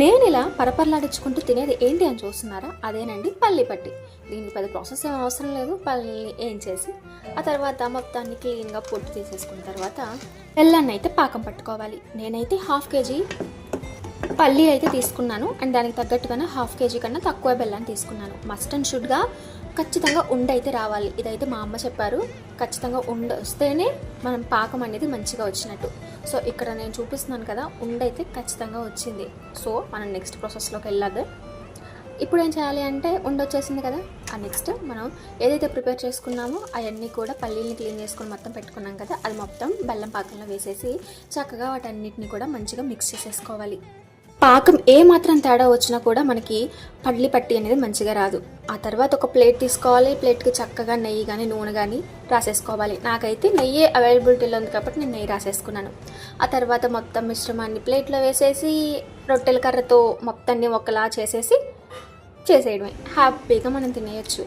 నేను ఇలా పరపరలాడించుకుంటూ తినేది ఏంటి అని చూస్తున్నారా? అదేనండి పల్లి పట్టి. దీనికి పెద్ద ప్రాసెస్ ఏం అవసరం లేదు. పల్లిని ఏం చేసి ఆ తర్వాత మొత్తాన్ని క్లీన్గా పొట్టు తీసేసుకున్న తర్వాత బెల్లాన్ని అయితే పాకం పట్టుకోవాలి. నేనైతే 1/2 kg పల్లి అయితే తీసుకున్నాను అండ్ దానికి తగ్గట్టుగానే 1/2 kg కన్నా తక్కువ బెల్లాన్ని తీసుకున్నాను. మస్ట్ అండ్ షుడ్గా ఖచ్చితంగా ఉండైతే రావాలి. ఇదైతే మా అమ్మ చెప్పారు, ఖచ్చితంగా వస్తేనే మనం పాకం అనేది మంచిగా వచ్చినట్టు. సో ఇక్కడ నేను చూపిస్తున్నాను కదా, ఉండైతే ఖచ్చితంగా వచ్చింది. సో మనం నెక్స్ట్ ప్రాసెస్లోకి వెళ్ళదు. ఇప్పుడు ఏం చేయాలి అంటే వచ్చేసింది కదా, ఆ నెక్స్ట్ మనం ఏదైతే ప్రిపేర్ చేసుకున్నామో అవన్నీ కూడా పల్లీని క్లీన్ చేసుకొని మొత్తం పెట్టుకున్నాం కదా, అది మొత్తం బెల్లం పాకంలో వేసేసి చక్కగా వాటన్నిటిని కూడా మంచిగా మిక్స్ చేసేసుకోవాలి. పాకం ఏ మాత్రం తేడా వచ్చినా కూడా మనకి పల్లి పట్టి అనేది మంచిగా రాదు. ఆ తర్వాత ఒక ప్లేట్ తీసుకోవాలి. ప్లేట్కి చక్కగా నెయ్యి కానీ నూనె కానీ రాసేసుకోవాలి. నాకైతే నెయ్యి అవైలబిలిటీలో ఉంది కాబట్టి నేను నెయ్యి రాసేసుకున్నాను. ఆ తర్వాత మొత్తం మిశ్రమాన్ని ప్లేట్లో వేసేసి రొట్టెల కర్రతో మొత్తాన్ని ఒకలా చేసేయడమే. హ్యాపీగా మనం తినేయచ్చు.